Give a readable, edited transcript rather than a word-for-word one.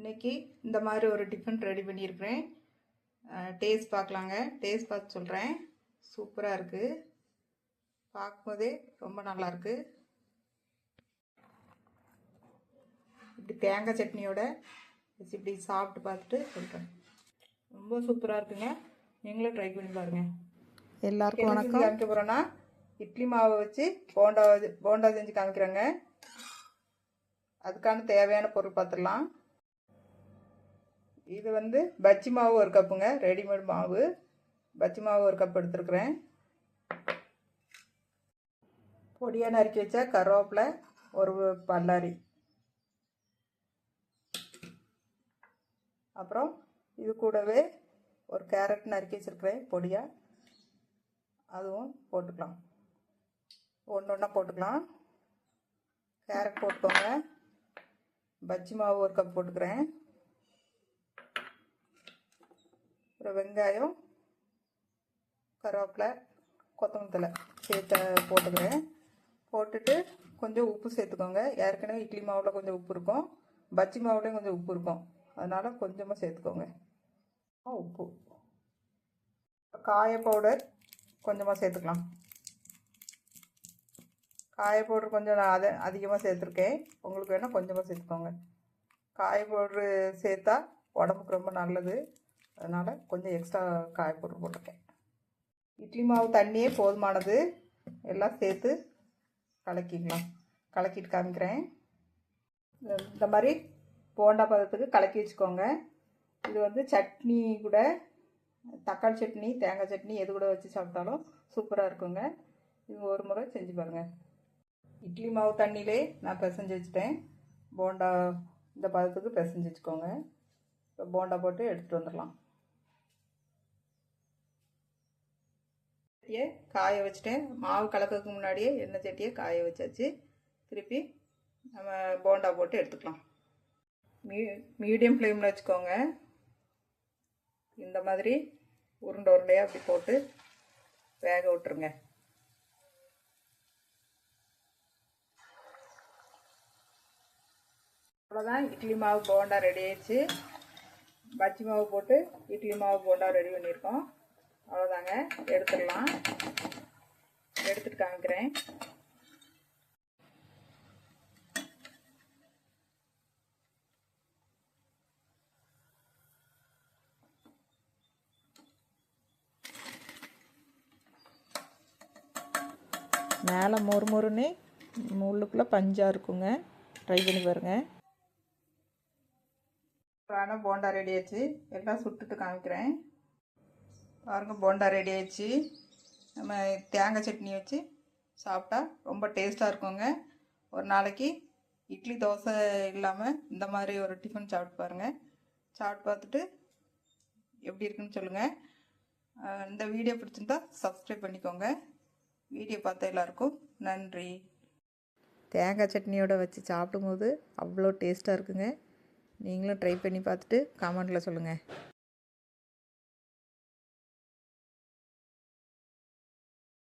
இன்றைக்கி இந்த மாதிரி ஒரு டிஃபன் ரெடி பண்ணியிருக்கிறேன். டேஸ்ட் பார்க்கலாங்க. டேஸ்ட் பார்த்து சொல்கிறேன். சூப்பராக இருக்குது. பார்க்கும்போதே ரொம்ப நல்லாயிருக்கு. இப்படி தேங்காய் சட்னியோட வச்சு இப்படி சாப்பிட்டு பார்த்துட்டு சொல்கிறேன். ரொம்ப சூப்பராக இருக்குங்க. நீங்களும் ட்ரை பண்ணி பாருங்கள். எல்லாருக்கும் வணக்கம். காமிக்க போகிறோன்னா இட்லி மாவை வச்சு போண்டா செஞ்சு காமிக்கிறேங்க. அதுக்கான தேவையான பொருள் பார்த்துடலாம். இது பஜ்ஜி மாவு ஒரு கப்புங்க. ரெடிமேட் மாவு பஜ்ஜி மாவு ஒரு கப் எடுத்துருக்குறேன். பொடியாக நறுக்கி வச்சா கருவேப்பிலை ஒரு பல்லாரி, அப்புறம் இது கூடவே ஒரு கேரட் நறுக்கி வச்சுருக்கிறேன் பொடியாக, அதுவும் போட்டுக்கலாம். ஒன்று ஒன்றா போட்டுக்கலாம். கேரட் போட்டுக்கோங்க. பஜ்ஜி மாவு ஒரு கப் போட்டுக்கிறேன். அப்புறம் வெங்காயம், கருவேப்பிலை, கொத்தமல்லி தழை சேர்த்து போட்டுக்கிறேன். போட்டுட்டு கொஞ்சம் உப்பு சேர்த்துக்கோங்க. ஏற்கனவே இட்லி மாவில் கொஞ்சம் உப்பு இருக்கும், பஜ்ஜி மாவுலேயும் கொஞ்சம் உப்பு இருக்கும், அதனால் கொஞ்சமாக சேர்த்துக்கோங்க உப்பு. காய பவுடர் கொஞ்சமாக சேர்த்துக்கலாம். காய பவுடர் கொஞ்சம் நான் அதிகமாக சேர்த்துருக்கேன். உங்களுக்கு வேணால் கொஞ்சமாக சேர்த்துக்கோங்க. காய பவுட்ரு சேர்த்தா உடம்புக்கு ரொம்ப நல்லது, அதனால் கொஞ்சம் எக்ஸ்ட்ரா காய பவுடர் போட்டிருக்கேன். இட்லி மாவு தண்ணியே போதுமானது. எல்லாம் சேர்த்து கலக்கிக்கலாம். கலக்கிட்டு காமிக்கிறேன். இந்த மாதிரி போண்டா பதத்துக்கு கலக்கி வச்சுக்கோங்க. இது சட்னி கூட, தக்காளி சட்னி, தேங்காய் சட்னி எது கூட வச்சு சாப்பிட்டாலும் சூப்பராக இருக்குங்க. இது ஒரு முறை செஞ்சு பாருங்கள். இட்லி மாவு தண்ணியிலே நான் பிசைஞ்சு வச்சுட்டேன். போண்டா இந்த பதத்துக்கு பிசைஞ்சு வச்சுக்கோங்க. இப்போ போண்டா போட்டு எடுத்துகிட்டு வந்துடலாம். சட்டியை காய வச்சுட்டேன். மாவு கலக்கிறதுக்கு முன்னாடியே எண்ணெய் சட்டியை காய வச்சாச்சு. திருப்பி நம்ம போண்டா போட்டு எடுத்துக்கலாம். மீடியம் ஃப்ளேமில் வச்சுக்கோங்க. இந்த மாதிரி உருண்டை உருண்டையாக அப்படி போட்டு வேக விட்டுருங்க. அவ்வளோதான், இட்லி மாவு போண்டா ரெடி ஆயிடுச்சு. பஜ்ஜி மாவு போட்டு இட்லி மாவு போண்டா ரெடி பண்ணியிருக்கோம். அவ்வளோதாங்க, எடுத்துடலாம். எடுத்துட்டு காமிக்கிறேன். மேலே மொறு மொறுன்னு உள்ளுக்குள்ளே பஞ்சாக இருக்குங்க. ட்ரை பண்ணி பாருங்கள். போண்டா ரெடி ஆச்சு. எல்லாம் சுட்டுட்டு காமிக்கிறேன். பாருங்கள், போண்டா ரெடி ஆயிடுச்சு. நம்ம தேங்காய் சட்னி வச்சு சாப்பிட்டா ரொம்ப டேஸ்ட்டாக இருக்குங்க. ஒரு நாளைக்கு இட்லி தோசை இல்லாமல் இந்த மாதிரி ஒரு டிஃபன் சாப்பிட்டு பாருங்கள். சாப்பிட்டு பார்த்துட்டு எப்படி இருக்குன்னு சொல்லுங்கள். இந்த வீடியோ பிடிச்சிருந்தா சப்ஸ்கிரைப் பண்ணிக்கோங்க. வீடியோ பார்த்த எல்லாருக்கும் நன்றி. தேங்காய் சட்னியோடு வச்சு சாப்பிடும்போது அவ்வளோ டேஸ்ட்டாக இருக்குங்க. நீங்களும் ட்ரை பண்ணி பார்த்துட்டு கமெண்ட்டில் சொல்லுங்கள்.